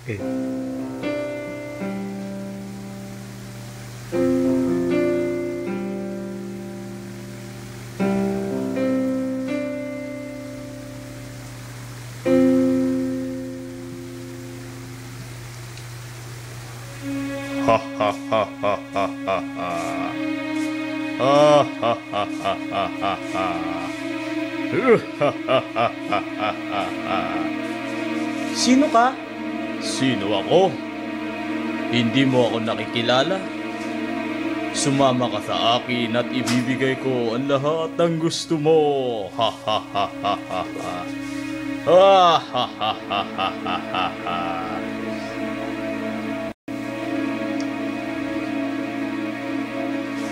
Okay. Ha ha ha ha ha ha ha. Ha ha ha ha ha ha ha. Ha ha ha ha ha ha. Sino ka? Sino ako? Hindi mo ako nakikilala? Sumama ka sa akin at ibibigay ko ang lahat ng gusto mo. Ha ha ha ha ha ha. Ha ha ha ha ha ha ha ha.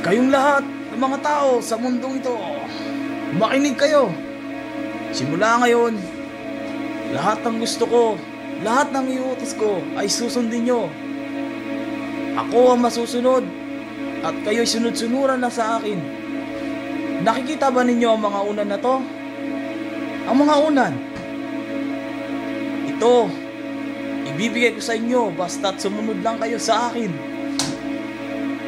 Kayong lahat ng mga tao sa mundong ito, makinig kayo. Simula ngayon, lahat ng gusto ko, lahat ng iutos ko ay susundin nyo. Ako ang masusunod at kayo'y sunod-sunuran na sa akin. Nakikita ba ninyo ang mga unan na to? Ang mga unan. Ito, ibibigay ko sa inyo basta't sumunod lang kayo sa akin.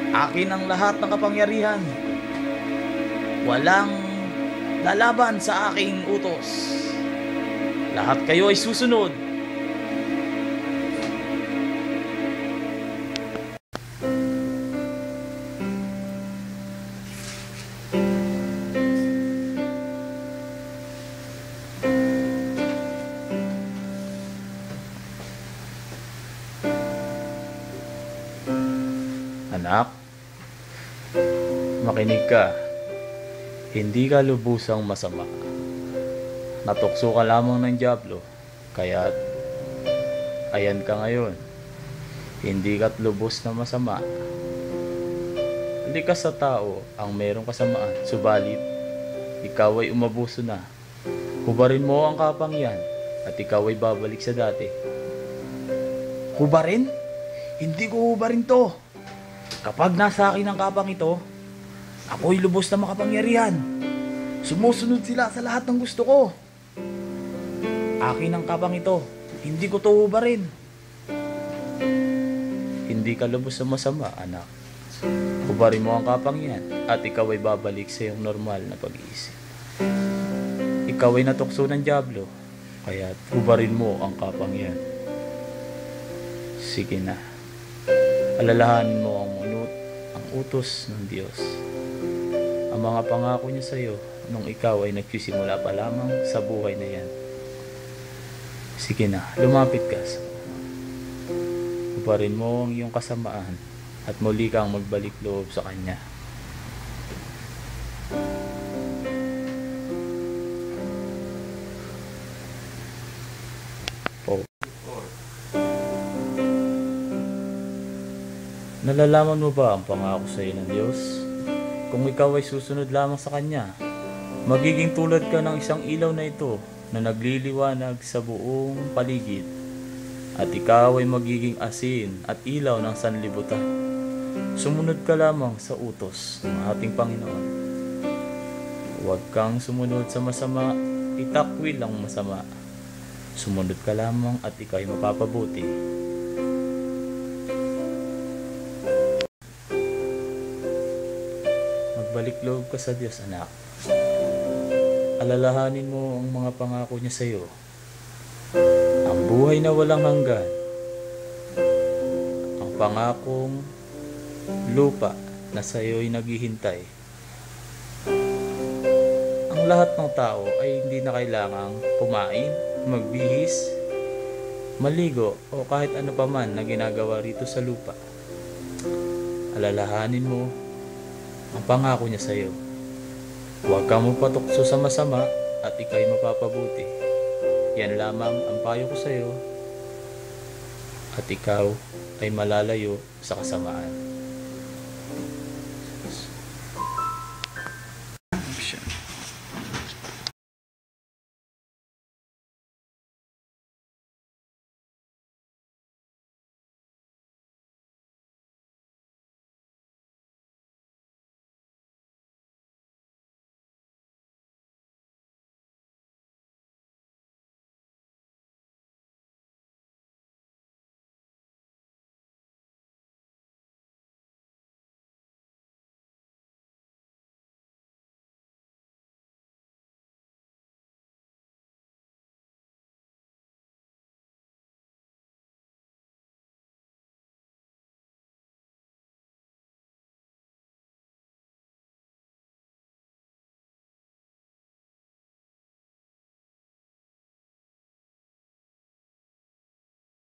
Akin ang lahat ng kapangyarihan. Walang lalaban sa aking utos. Lahat kayo ay susunod. Anak, makinig ka. Hindi ka lubusang masama. Natukso ka lamang ng dyablo, kaya't ayan ka ngayon. Hindi ka't lubos na masama. Hindi ka sa tao ang merong kasamaan, subalit ikaw ay umabuso na. Hubarin mo ang kapangyarihan at ikaw ay babalik sa dati. Hubarin? Hindi ko hubarin to. Kapag nasa akin ang kapang ito, ako'y lubos na makapangyarihan. Sumusunod sila sa lahat ng gusto ko. Akin ang kapang ito, hindi ko to hubarin. Hindi ka lubos na masama, anak. Hubarin mo ang kapangyarihan at ikaw ay babalik sa iyong normal na pag-iisip. Ikaw ay natukso ng dyablo, kaya hubarin mo ang kapangyarihan. Sige na. Alalahanin mo ang utos ng Diyos. Ang mga pangako niya sa iyo nung ikaw ay nagsisimula pa lamang sa buhay na yan. Sige na, lumapit ka. Hubarin mo ang iyong kasamaan at muli kang magbalik loob sa Kanya. Nalalaman mo ba ang pangako sa iyo ng Diyos? Kung ikaw ay susunod lamang sa Kanya, magiging tulad ka ng isang ilaw na ito na nagliliwanag sa buong paligid, at ikaw ay magiging asin at ilaw ng sanlibutan. Sumunod ka lamang sa utos ng ating Panginoon. Huwag kang sumunod sa masama, itakwil ang masama. Sumunod ka lamang at ikaw ay mapapabuti. Magbalik loob ka sa Diyos, anak. Alalahanin mo ang mga pangako niya sa iyo. Ang buhay na walang hanggan. Ang pangakong lupa na sa iyo ay naghihintay. Ang lahat ng tao ay hindi na kailangang kumain, magbihis, maligo o kahit ano pa man na ginagawa rito sa lupa. Alalahanin mo ang pangako niya sa iyo. Huwag kang mapatukso sa masama at ika'y mapapabuti. Yan lamang ang payo ko sa iyo at ikaw ay malalayo sa kasamaan.